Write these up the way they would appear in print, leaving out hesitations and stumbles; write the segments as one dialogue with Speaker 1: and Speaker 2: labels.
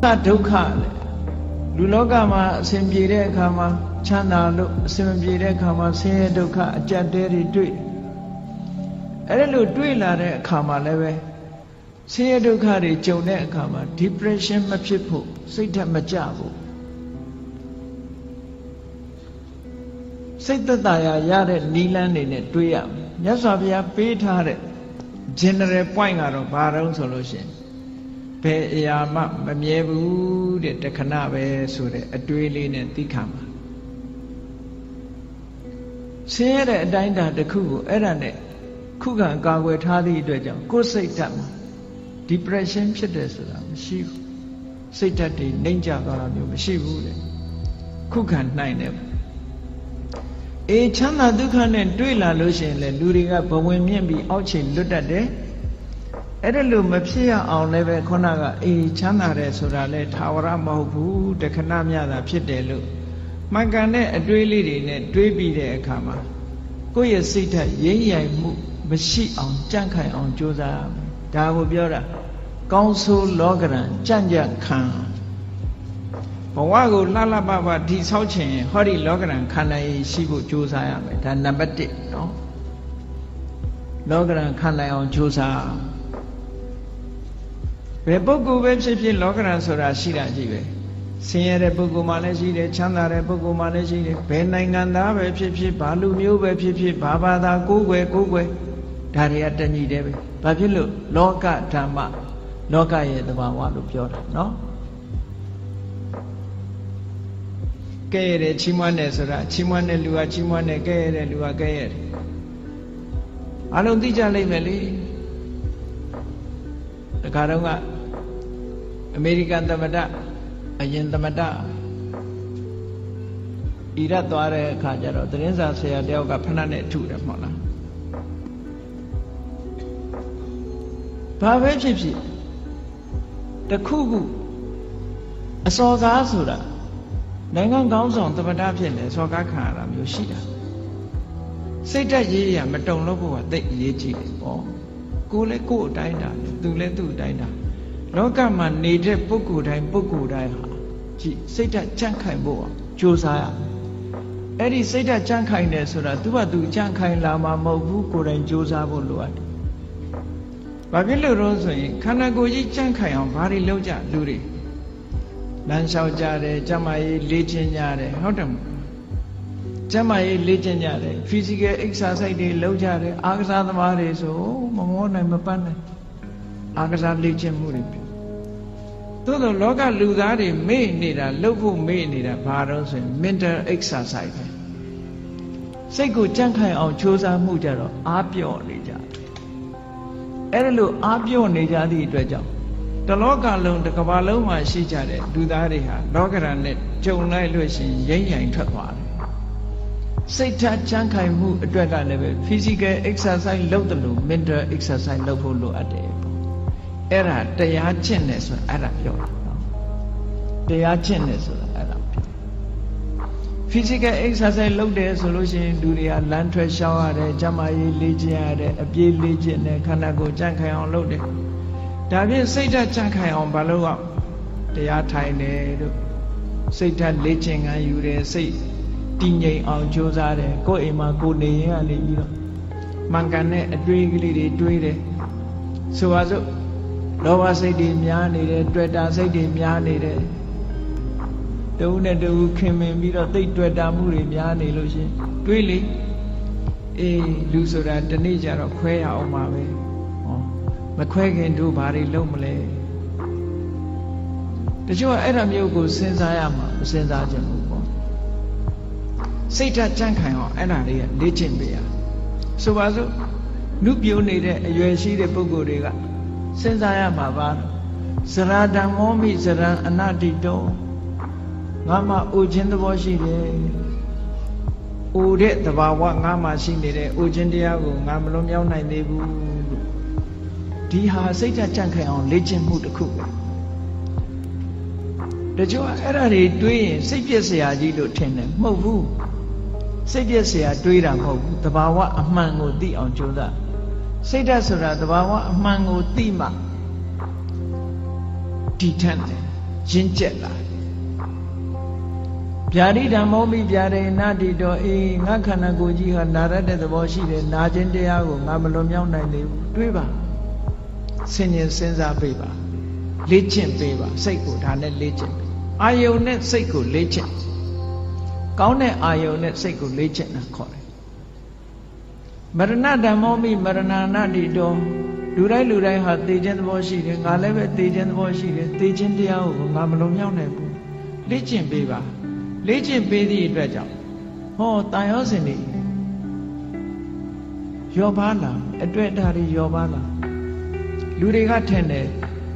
Speaker 1: ဒုက္ခလေလူလောကမှာအစဉ်ပြေတဲ့အခါမှာချမ်းသာလို့အစဉ်မပြေတဲ့အခါမှာဆင်းရဲဒုက္ခအကြက်တဲတွေတွေ့အဲ့ဒါလို့တွေ့လာတဲ့အခါမှာလည်းပဲဆင်းရဲဒုက္ခတွေကြုံတဲ့အခါမှာ depression မဖြစ်ဖို့စိတ်ဓာတ်မကျဖို့စိတ်သက်သာရတဲ့နိလန်းတွေနဲ့တွေးရမယ်မြတ်စွာဘုရားပေးထားတဲ့ general point ကတော့ဘာတုံးဆိုလို့ရှိရင်ဘယ်အရာမှမမြဲဘူးတဲ့တခဏပဲဆိုတဲ့အတွေးလေးနဲ့သိခံပါဆင်းရဲတဲ့အတိုင်းအတာတစ်ခုကိုအဲ့ဒါနဲ့ခုခံကာကွယ်ထားသည့်အတွက်ကြောင့်ကိုယ်စိတ်ဓာတ်မှာ depression ဖြစ်တယ်ဆိုတာမရှိဘူးစိတ်ဓာတ်တွေနှိမ့်ကျသွားတာမျိုးမရှိဘူးတဲ့ခုခံနိုင်တယ်အေးချမ်းသာဒုက္ခနဲ့တွေ့လာလို့ရှိရင်လေလူတွေကဘဝင်မြင့်ပြီးအောက်ခြေလွတ်တတ်တယ်အဲ့ဒါလို့မဖြစ်ရအောင်လည်းပဲခုနကအေးချမ်းသာတယ်ဆိုတာလဲထာဝရမဟုတ်ဘူးတခဏမျှတာဖြစ်တယ်လို့မှန်ကန်တဲ့အတွေးလေးတွေနဲ့တွေးပြီးတဲ့အခါမှာကိုယ့်ရဲ့စိတ်ဓာတ်ရိမ့်ရိုင်မှုမရှိအောင်ကြန့်ခိုင်အောင်ကြိုးစားရမယ်ဒါကိုပြောတာကောင်းဆိုးလောကရန်ကြံ့ကြံ့ခံဘဝကိုလှလှပပဒီဆောက်ခြင်းဟောဒီလောကရန်ခန္ဓာရည်ရှိဖို့ကြိုးစားရမယ်ဒါနံပါတ်1နော်လောကရန်ခန္ဓာအောင်ကြိုးစားဘယ်ပုဂ္ဂိုလ်ပဲဖြစ်ဖြစ်လောကရန်ဆိုတာရှိတာကြီးပဲဆင်းရဲတဲ့ပုဂ္ဂိုလ်မှလည်းရှိတယ်ချမ်းသာတဲ့ပုဂ္ဂိုလ်မှလည်းရှိတယ်ဘယ်နိုင်ငံသားပဲဖြစ်ဖြစ်ဘာလူမျိုးပဲဖြစ်ဖြစ်ဘာဘာသာကိုယ်ွယ်ဒါတွေကတညီတယ်ပဲဘာဖြစ်လို့လောကဓမ္မလောကရဲ့သဘာဝလို့ပြောတာနော်ကဲရတယ်ချီးမွမ်းတယ်ဆိုတာချီးမွမ်းတဲ့လူကချီးမွမ်းတယ်ကဲရတဲ့လူကကဲရတယ်အလုံးသိကြလိမ့်မယ်လေတခါတော့ကအမေရိကန်သမ္မတအရင်သမ္မတအီရတ်သွားတဲ့အခါကျတော့သတင်းစာဆရာတယောက်ကဖဏနဲ့ထုတယ်မဟုတ်လားဘာပဲဖြစ်ဖြစ်တခုခုအစော်ကားဆိုတာနိုင်ငံကောင်းဆောင်သမ္မတဖြစ်နေစော်ကားခံရတာမျိုးရှိတာစိတ်ဓာတ်ရေးရမတုံလို့ဖို့ကသိအရေးကြီးတယ်ပေါ့ကိုယ်လည်းကိုယ်အတိုင်းတာသူလည်းသူ့အတိုင်းတာလောကမှာနေတဲ့ပုဂ္ဂိုလ်တိုင်းဟာကြည့်စိတ်ဓာတ်ကြန့်ခိုင်ဖို့ကြိုးစားရအဲ့ဒီစိတ်ဓာတ်ကြန့်ခိုင်တယ်ဆိုတာသူကသူကြန့်ခိုင်လာမှာမဟုတ်ဘူးကိုယ်တိုင်ကြိုးစားဖို့လိုအပ်တယ်ဘာဖြစ်လို့လဲဆိုရင်ခန္ဓာကိုယ်ကြီးကြန့်ခိုင်အောင်ဘာတွေလုပ်ကြလူတွေလမ်းလျှောက်ကြတယ်ကျမကြီးလေ့ကျင့်ကြတယ်ဟုတ်တယ်မဟုတ်ကျမကြီးလေ့ကျင့်ကြတယ် physical exercise တွေလုပ်ကြတယ်အားကစားသမားတွေဆိုမမောနိုင်မပန်းနိုင်အားကစားလေ့ကျင့်မှုတွေပြုသို့သောလောကလူသားတွေမေ့နေတာလုပ်ဖို့မေ့နေတာဘာလို့ဆိုရင် mental exercise ပဲစိတ်ကိုကြန့်ခိုင်အောင်ကြိုးစားမှုကြတော့အားပြော့နေကြအဲ့ဒါလို့အားပြော့နေကြသည့်အတွက်ကြောင့်တလောကလုံးတစ်ကမ္ဘာလုံးမှာရှိကြတဲ့လူသားတွေဟာလောကရန်နဲ့ကြုံလိုက်လို့ရှိရင်ရိမ့်ရိုင်ထွက်သွားတယ်စိတ်ဓာတ်ကြန့်ခိုင်မှုအတွက်ကလည်းပဲ physical exercise လုပ်တယ်လို့ mental exercise လုပ်ဖို့လိုအပ်တယ်ပေါ့အဲ့ဒါတရားကျင့်တယ်ဆိုတာအဲ့ဒါပြောတာနော်တရားကျင့်တယ်ဆိုတာအဲ့ဒါပြော physical exercise လုပ်တယ်ဆိုလို့ရှိရင်လူတွေကလမ်းထွက်ရှောင်းရတယ်ကျန်းမာရေးလေ့ကျင့်ရတယ်အပြေးလေ့ကျင့်တယ်ခန္ဓာကိုယ်ကြန့်ခိုင်အောင်လုပ်တယ်ဒါဖြင့်စိတ်ဓာတ်ကြန့်ခိုင်အောင်ဘာလို့ကတရားထိုင်တယ်တို့စိတ်ဓာတ်လေ့ကျင့်ခံယူတယ်စိတ်တည်ငြိမ်အောင်ကြိုးစားတယ်ကိုယ်အိမ်မှာကိုယ်နေရင်ကနေပြီးတော့မှန်ကန်တဲ့အတွေးကလေးတွေတွေးတယ်ဆိုပါစို့လောဘစိတ်တွေများနေတယ်တွေ့တာစိတ်တွေများနေတယ်တဦးနဲ့တဦးခင်မင်ပြီးတော့သိတွေ့တာမှုတွေများနေလို့ရှင်တွေးလေအေးလူဆိုတာတနေ့ကျတော့ခွဲရအောင်ပါပဲဟောမခွဲခင်တို့ဘာတွေလုပ်မလဲတချို့ကအဲ့ဒါမျိုးကိုစဉ်းစားရမှာမစဉ်းစားချင်ဘူးပေါ့စိတ်ဓာတ်ကြန့်ခိုင်အောင်အဲ့ဒါတွေကလေ့ကျင့်ပေးရဆိုပါစို့နုပြိုးနေတဲ့အရွယ်ရှိတဲ့ပုဂ္ဂိုလ်တွေကစဉ်းစားရမှာပါဇရာဓမ္မောမိဇရံအနတ္တိတောငါမှအိုခြင်းသဘောရှိတယ်အိုတဲ့သဘာဝငါမှရှိနေတဲ့အိုခြင်းတရားကိုငါမလွန်မြောက်နိုင်သေးဘူးဒီဟာစိတ်ဓာတ်ကြန့်ခိုင်အောင်လေ့ကျင့်မှုတစ်ခုပဲတချို့အဲ့ဒါတွေတွေးရင်စိတ်ပြည့်စရာကြီးလို့ထင်တယ်မဟုတ်ဘူးစိတ်ပြည့်စရာတွေးတာမဟုတ်ဘူးသဘာဝအမှန်ကိုသိအောင်ကြိုးစားစိတ်ဓာတ်ဆိုတာသဘာဝအမှန်ကိုသိမှတည်ထက်တယ် ရင့်ကျက်လာဗျာတိဓမ္မောမိဗျာဒိနာတိတော်အေးငါခန္ဓာကိုယ်ကြီးဟာနာရတဲ့သဘောရှိတယ်နာခြင်းတရားကိုငါမလွန်မြောက်နိုင်သေးဘူးတွေးပါဆင်ញင်စဉ်းစားပေးပါလေ့ကျင့်ပေးပါစိတ်ကိုဒါနဲ့လေ့ကျင့်အာယုန်နဲ့စိတ်ကိုလေ့ကျင့်ကောင်းတဲ့အာယုန်နဲ့စိတ်ကိုလေ့ကျင့်တာခေါ်တယ်မရဏဓမ္မောမိမရဏနာတိတော်လူတိုင်းဟာသိခြင်းသဘောရှိတယ်ငါလည်းပဲသိခြင်းသဘောရှိတယ်သိခြင်းတရားကိုငါမလွန်မြောက်နိုင်ဘူးလေ့ကျင့်ပေးပါလေ့ကျင့်ပေးသည့်အတွက်ကြောင့်ဟောတန်ရောစဉ်တွေယောပါလာအတွက်ဓာတ်တွေယောပါလာလူတွေကထင်တယ်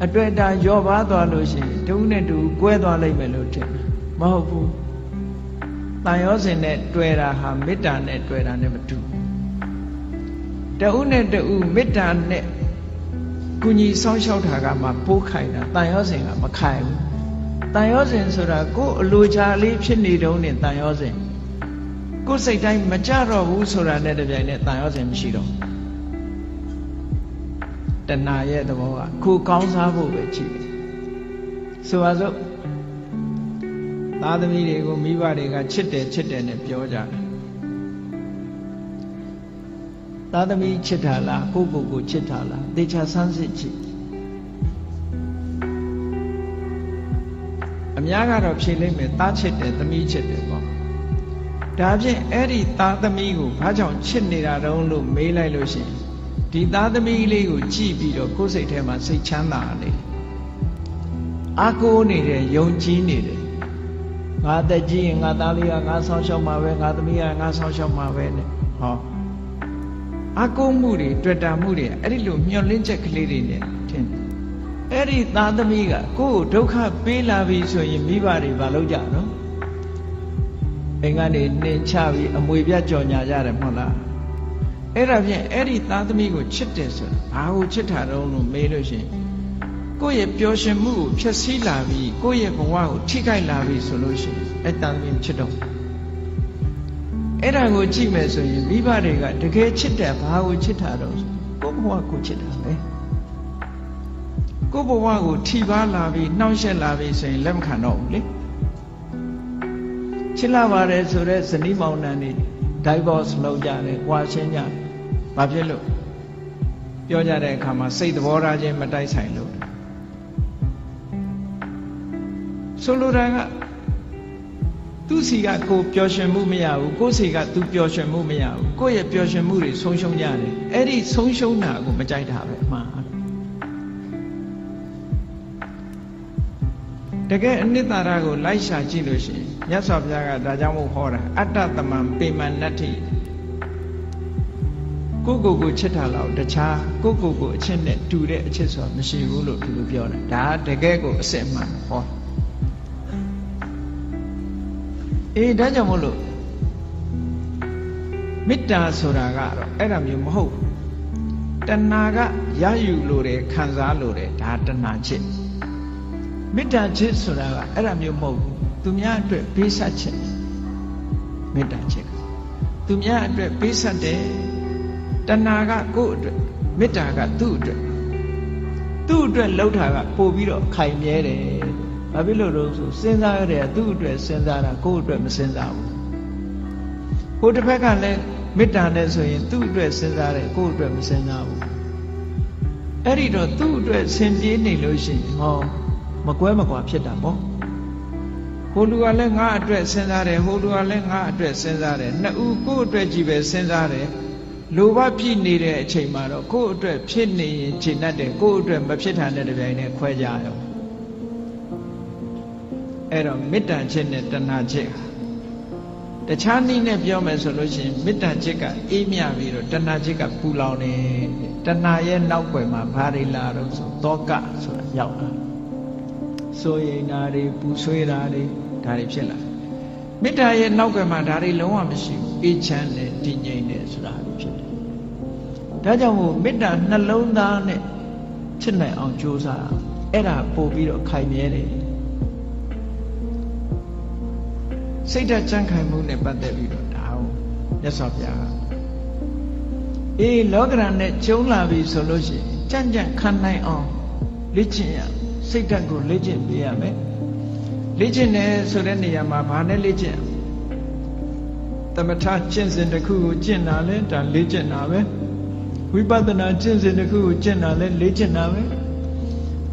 Speaker 1: အတွက်ဓာတ်ယောပါသွားလို့ရှိရင်တဦးနဲ့တူကွဲသွားလိမ့်မယ်လို့ထင်တယ်မဟုတ်ဘူးတန်ရောစဉ်နဲ့တွေ့တာဟာမေတ္တာနဲ့တွေ့တာနဲ့မတူတဦးနဲ့တူမေတ္တာနဲ့ကုညီဆောင်ရှောက်တာကမှပိုးခိုင်တာတန်ရောစဉ်ကမခိုင်ဘူးတန်ရောစဉ်ဆိုတာကိုယ်အလိုချာလေးဖြစ်နေတုန်းနဲ့တန်ရောစဉ်ကိုယ်စိတ်တိုင်းမကြတော့ဘူးဆိုတာနဲ့တပြိုင်နက်တန်ရောစဉ်မရှိတော့တဏှာရဲ့သဘောကကိုယ်ကောင်းစားဖို့ပဲကြည့်တယ်ဆိုပါစို့သားသမီးတွေကိုမိဘတွေကချစ်တယ်နဲ့ပြောကြတယ်သားသမီးချစ်တာလားကိုကိုချစ်တာလားသေချာဆန်းစစ်ကြည့်အများကတော့ဖြေလိမ့်မယ်သားချစ်တယ်သမီးချစ်တယ်ပေါ့ဒါဖြင့်အဲ့ဒီသားသမီးကိုဘာကြောင့်ချစ်နေတာတုံးလို့မေးလိုက်လို့ရှိရင်ဒီသားသမီးလေးကိုကြည့်ပြီးတော့ကိုယ်စိတ်ထဲမှာစိတ်ချမ်းသာနေတယ်အာကိုနေတယ်ယုံကြည်နေတယ်ငါတက်ကြည့်ရင်ငါသားလေးကငါဆောင်းရှောက်မှာပဲငါသမီးကငါဆောင်းရှောက်မှာပဲနဲ့ဟောအာကိုမှုတွေတွေ့တာမှုတွေအဲ့ဒီလိုမျောလင်းချက်ကလေးတွေနဲ့ထင်တယ်အဲ့ဒီသားသမီးကကိုယ်ကိုဒုက္ခပေးလာပြီဆိုရင်မိဘတွေမလုပ်ကြတော့အိမ်ကနေနှင်ချပြီးအမွေပြတ်ကြော်ညာကြတယ်မဟုတ်လားအဲ့ဒါဖြင့်အဲ့ဒီသားသမီးကိုချစ်တယ်ဆိုတာဘာကိုချစ်တာတုံးလို့မေးလို့ရှိရင်ကိုယ့်ရဲ့ပျော်ရွှင်မှုကိုဖျက်ဆီးလာပြီးကိုယ့်ရဲ့ဘဝကိုထိခိုက်လာပြီးဆိုလို့ရှိရင်အဲ့သားသမီးချစ်တော့အဲ့ဒါကိုကြည့်မယ်ဆိုရင်မိဘတွေကတကယ်ချစ်တယ်ဘာကိုချစ်တာတော့ကိုယ့်ဘဝကိုချစ်တာပဲကိုယ့်ဘဝကိုထိပါလာပြီးနှောင့်ယှက်လာပြီးဆိုရင်လက်မခံတော့ဘူးလေချစ်လာပါတယ်ဆိုတော့ဇနီးမောင်နှံတွေ divorce လုပ်ကြတယ်၊ကွာရှင်းကြတယ်။ဘာဖြစ်လို့ပြောကြတဲ့အခါမှာစိတ်သဘောထားချင်းမတိုက်ဆိုင်လို့ဆိုလိုတာကသူ့စီကကိုပျော်ရွှင်မှုမရဘူးကိုယ့်စီကသူပျော်ရွှင်မှုမရဘူးကိုယ့်ရဲ့ပျော်ရွှင်မှုတွေဆုံးရှုံးကြတယ်အဲ့ဒီဆုံးရှုံးတာကိုမကြိုက်တာပဲအမှန်တကယ်အနိတ္တရာကိုလိုက်ရှာကြည့်လို့ရှိရင်မြတ်စွာဘုရားကဒါကြောင့်မို့ဟောတာအတ္တသမံပေမနတ္ထိကိုချစ်တာလောက်တခြားကိုအချစ်နဲ့တူတဲ့အချစ်ဆိုတာမရှိဘူးလို့ဒီလိုပြောတာဒါတကယ်ကိုအစစ်မှန်ဟောဒါကြောင့်မို့လို့မေတ္တာဆိုတာကတော့အဲ့ဒါမျိုးမဟုတ်ဘူးတဏှာကရယူလို့တယ်ခံစားလို့တယ်ဒါတဏှာချစ်မေတ္တာချစ်ဆိုတာကအဲ့ဒါမျိုးမဟုတ်ဘူးသူများအတွက်ပေးဆက်ချက်မေတ္တာချစ်သူများအတွက်ပေးဆက်တယ်တဏှာကကိုယ့်အတွက်မေတ္တာကသူ့အတွက်လှုပ်တာကပို့ပြီးတော့ခိုင်မြဲတယ်ဘာဖြစ်လို့လို့ဆိုစဉ်းစားရတယ်သူ့အတွက်စဉ်းစားတာကိုယ့်အတွက်မစဉ်းစားဘူးဟိုတစ်ဖက်ကလည်းမေတ္တာနဲ့ဆိုရင်သူ့အတွက်စဉ်းစားတယ်ကိုယ့်အတွက်မစဉ်းစားဘူးအဲ့ဒီတော့သူ့အတွက်ဆင်ပြေးနေလို့ရှိရင်ဟောမကွဲမကွာဖြစ်တာပေါ့ဟိုလူကလည်းငါအတွက်စဉ်းစားတယ်ဟိုလူကလည်းငါအတွက်စဉ်းစားတယ်နှစ်ဦးကိုယ့်အတွက်ကြီးပဲစဉ်းစားတယ်လိုဘဖြစ်နေတဲ့အချိန်မှာတော့ကိုယ့်အတွက်ဖြစ်နေရင်ခြေနှက်တယ်ကိုယ့်အတွက်မဖြစ်တာနဲ့တပြိုင်နက်ခွဲကြရောအဲ့တော့မေတ္တာချစ်နဲ့တဏှာချစ်တခြားနည်းနဲ့ပြောမယ်ဆိုလို့ရှိရင်မေတ္တာချစ်ကအေးမြပြီးတော့တဏှာချစ်ကပူလောင်နေတဏှာရဲ့နောက်ွယ်မှာဘာတွေလာတော့ဆိုတောကဆိုတာရောက်လာစိုးရိမ်တာတွေပူဆွေးတာတွေဒါတွေဖြစ်လာမေတ္တာရဲ့နောက်ွယ်မှာဒါတွေလုံးဝမရှိဘူးအေးချမ်းတယ်တည်ငြိမ်တယ်ဆိုတာဖြစ်တယ်ဒါကြောင့်မို့မေတ္တာနှလုံးသားနဲ့ချစ်နိုင်အောင်ကြိုးစားအဲ့ဒါပို့ပြီးတော့ခိုင်မြဲတယ်စိတ်ဓာတ်ကြံ့ခိုင်မှုနဲ့ပတ်သက်ပြီးတော့ဒါဟုတ်မြတ်စွာဘုရားလောကရန်နဲ့ကျုံလာပြီဆိုလို့ရှိရင်ကြံ့ကြံ့ခံနိုင်အောင်လေ့ကျင့်ရစိတ်ဓာတ်ကိုလေ့ကျင့်ပေးရမယ် လေ့ကျင့်တယ်ဆိုတဲ့နေရာမှာဘာနဲ့လေ့ကျင့်သမထကျင့်စဉ်တစ်ခုကိုကျင့်တာလဲဒါလေ့ကျင့်တာပဲဝိပဿနာကျင့်စဉ်တစ်ခုကိုကျင့်တာလဲလေ့ကျင့်တာပဲ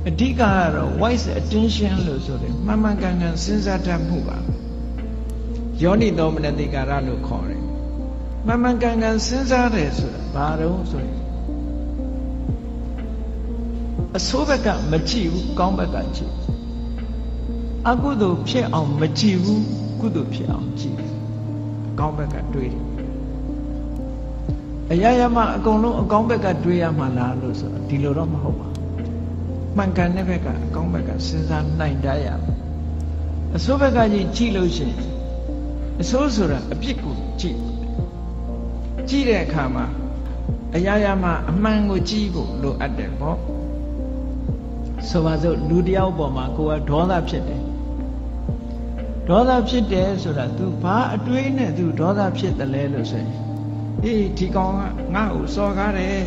Speaker 1: အဓိကကတော့ wise attention လို့ဆိုတယ်မှန်မှန်ကန်ကန်စဉ်းစားတတ်မှုပါယောနိသောမနတိကာရလို့ခေါ်တယ်မှန်မှန်ကန်ကန်စဉ်းစားတယ်ဆိုတာဘာတော့ဆိုရင်အဆိုးဘက်ကမကြည့်ဘူးကောင်းဘက်ကကြည့်အကုသိုလ်ဖြစ်အောင်မကြည့်ဘူးကုသိုလ်ဖြစ်အောင်ကြည့်ကောင်းဘက်ကတွေးတယ်အရာရာမှာအကုန်လုံးအကောင်းဘက်ကတွေးရမှာလားလို့ဆိုတော့ဒီလိုတော့မဟုတ်ပါဘူးမှန်ကန်တဲ့ဘက်ကအကောင်းဘက်ကစဉ်းစားနိုင်တတ်ရမယ်အဆိုးဘက်ကကြည့်လို့ရှိရင်အဆိုးဆိုတာအပြစ်ကိုကြည့်တဲ့အခါမှာအရာရာမှာအမှန်ကိုကြည့်ဖို့လိုအပ်တယ်ပေါ့ဆိုပါစို့လူတယောက်ပေါ်မှာကိုယ်ကဒေါသဖြစ်တယ်ဒေါသဖြစ်တယ်ဆိုတာ तू ဘာအတွေးနဲ့ तू ဒေါသဖြစ်တယ်လဲလို့ဆိုရင်အေးဒီကောင်ကငါ့ကိုစော်ကားတယ်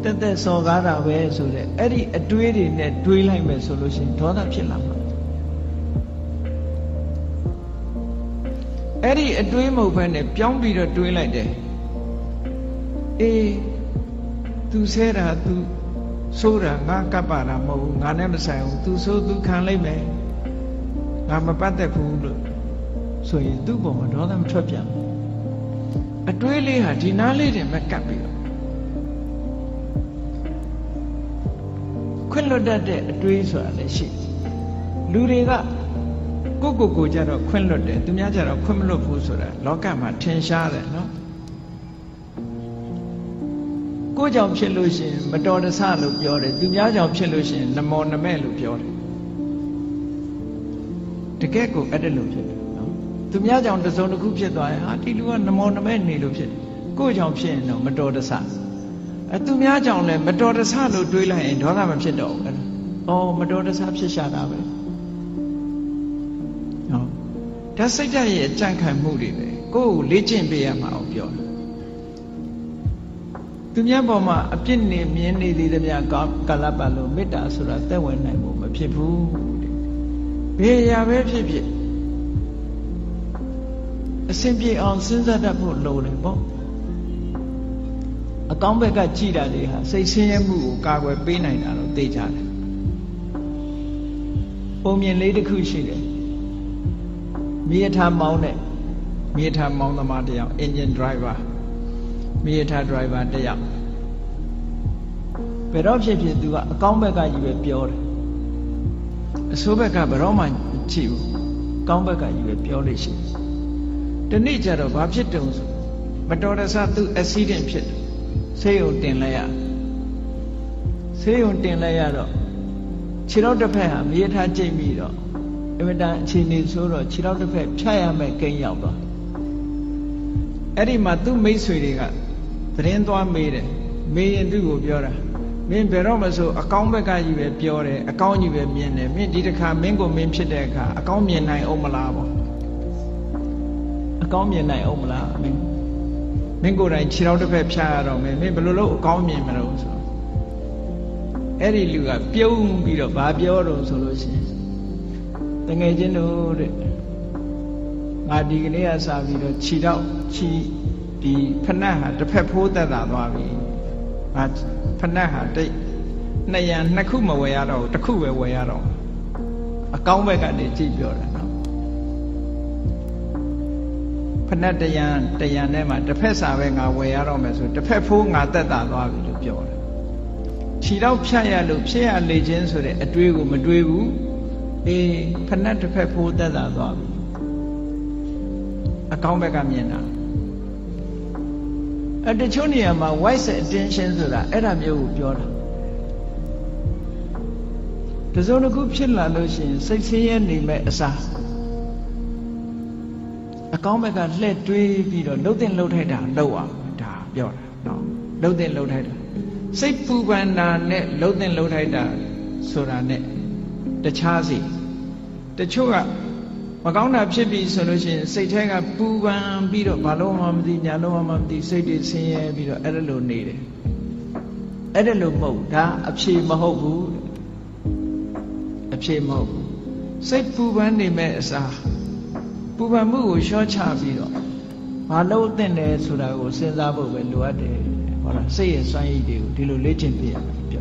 Speaker 1: တက်စော်ကားတာပဲဆိုတဲ့အဲ့ဒီအတွေးတွေနဲ့တွေးလိုက်မယ်ဆိုလို့ရှိရင်ဒေါသဖြစ်လာမှာအဲ့ဒီအတွေးမဟုတ်ဘဲနဲ့ပြောင်းပြီးတော့တွေးလိုက်တယ်အေး तू ဆဲတာ तू ဆိုးတာငါကပ်ပါတာမဟုတ်ဘူးငါနဲ့မဆိုင်ဘူး तू ဆိုး तू ခံလိုက်မယ်ငါမပတ်သက်ဘူးလို့ဆိုရင်သူ့ပုံမှာဒေါသမထွက်ပြန်ဘူးအတွေးလေးဟာဒီနားလေးတွေမဲ့ကပ်ပြီးတော့ခွင့်လွတ်တတ်တဲ့အတွေးဆိုတာလည်းရှိလူတွေကကိုကြတော့ခွင့်လွတ်တယ်သူများကြတော့ခွင့်မလွတ်ဘူးဆိုတာလောကမှာထင်ရှားတယ်နော်ကိုကြောင့်ဖြစ်လို့ရှိရင်မတော်တဆလို့ပြောတယ်သူများကြောင့်ဖြစ်လို့ရှိရင်နမောနမဲ့လို့ပြောတယ်တကယ်ကိုအဲ့ဒါလို့ဖြစ်တယ်နော်သူများကြောင့်တစုံတစ်ခုဖြစ်သွားရင်ဟာဒီလူကနမောနမဲ့နေလို့ဖြစ်တယ်ကိုကြောင့်ဖြစ်ရင်တော့မတော်တဆသူများကြောင့်လည်းမတော်တဆလို့တွေးလိုက်ရင်ဒေါသမဖြစ်တော့ဘူးအဲ့ဒါအော်မတော်တဆဖြစ်ရှာတာပဲနော်ဒါစိတ်ဓာတ်ရဲ့အကြံခံမှုတွေပဲကိုယ်ကိုလေ့ကျင့်ပေးရမှာအောင်ပြောတာသူများပေါ်မှာအပြစ်နေမြင်နေသေးသမျှကာလပတ်လို့မေတ္တာဆိုတာသက်ဝင်နိုင်ဖို့မဖြစ်ဘူးဘယ်ရာပဲဖြစ်ဖြစ်အစဉ်ပြေအောင်စဉ်းစားတတ်ဖို့လိုတယ်ပေါ့အကောင်းဘက်ကကြည်တာတွေဟာစိတ်ဆင်းရဲမှုကိုကာကွယ်ပေးနိုင်တာတော့သိကြတယ်ပုံမြင်လေးတစ်ခုရှိတယ်မြေထားမောင်းတဲ့မြေထားမောင်းသမားတစ်ယောက် engine driver မြေထား driver တစ်ယောက်ဘယ်တော့ဖြစ်ဖြစ်သူကအကောင်းဘက်ကကြီးပဲပြောတယ်အဆိုးဘက်ကဘယ်တော့မှကြည့်ဘူးကောင်းဘက်ကကြီးပဲပြောလို့ရှိတယ်ဒီနေ့ကျတော့ဘာဖြစ်တုံဆိုမတော်တဆသူ accident ဖြစ်တယ်ဆေးရုံတင်လိုက်ရဆေးရုံတင်လိုက်ရတော့ခြေထောက်တစ်ဖက်ဟာမြေထားကျိတ်ပြီးတော့အမတန်အခြေအနေဆိုတော့ခြေထောက်တစ်ဖက်ဖြတ်ရမယ်ကိန်းရောက်သွားအဲ့ဒီမှာသူ့မိတ်ဆွေတွေကသတင်းသွားမေးတယ်မေးရင်သူ့ကိုပြောတာမင်းဘယ်တော့မှဆိုအကောင်းဘက်ကကြီးပဲပြောတယ်အကောင်းကြီးပဲမြင်တယ်မင်းဒီတစ်ခါမင်းကိုမင်းဖြစ်တဲ့အခါအကောင်းမြင်နိုင်အောင်မလားပေါ့အကောင်းမြင်နိုင်အောင်မလားမင်းကိုယ်တိုင်ခြေထောက်တစ်ဖက်ဖြတ်ရတော့မင်းဘယ်လိုလုပ်အကောင်းမြင်မလို့ဆိုအဲ့ဒီလူကပြုံးပြီးတော့ဘာပြောတော့ဆိုလို့ရှိရင်တငယ်ချင်းတို့တဲ့ငါဒီကနေ့ကစပြီးတော့ခြေထောက်ဒီဖဏတ်ဟာတစ်ဖက်ဖိုးသက်သာသွားပြီငါဖဏတ်ဟာနှစ်ခုမဝယ်ရတော့တစ်ခုပဲဝယ်ရတော့အကောင်းဘက်ကနေကြည့်ပြောတာနော်ဖဏတ်တရံထဲမှာတစ်ဖက်စာပဲငါဝယ်ရတော့မယ်ဆိုတစ်ဖက်ဖိုးငါသက်သာသွားပြီလို့ပြောတယ်ခြေထောက်ဖြတ်ရလို့ဖြစ်ရလေခြင်းဆိုတဲ့အတွေးကိုမတွေးဘူးအေးဖဏတ်တစ်ဖက်ဖိုးသက်သာသွားပြီအကောင်းဘက်ကမြင်တာတချို့နေရာမှာ wise attention ဆိုတာအဲ့ဒါမျိုးကိုပြောတာတစုံတစ်ခုဖြစ်လာလို့ရှိရင်စိတ်ဆင်းရဲနေမဲ့အစားအကောင်းဘက်ကလှည့်တွေးပြီးတော့လှုပ်တင်လှုပ်ထိုက်တာလှုပ်အောင်ဒါပြောတာနော်လှုပ်တင်လှုပ်ထိုက်တာစိတ်ပူပန်တာနဲ့လှုပ်တင်လှုပ်ထိုက်တာဆိုတာနဲ့တခြားစီတချို့ကမကောင်းတာဖြစ်ပြီဆိုလို့ရှိရင်စိတ်ထဲကပူပန်ပြီးတော့ဘာလို့မှမသိညာလို့မှမသိစိတ်တွေဆင်းရဲပြီးတော့အဲ့ဒါလိုနေတယ်အဲ့ဒါလိုမဟုတ်ဒါအဖြေမဟုတ်ဘူးအ ဖြေမဟုတ်ဘူးစိတ်ပူပန်နေမဲ့အစားပူပန်မှုကိုလျှော့ချပြီးတော့မလုပ်သင့်တယ်ဆိုတာကိုစဉ်းစားဖို့ပဲလိုအပ်တယ်ဟောလားစိတ်ရဲ့စွမ်းရည်တွေကိုဒီလိုလေ့ကျင့်ပြရမယ်ပြော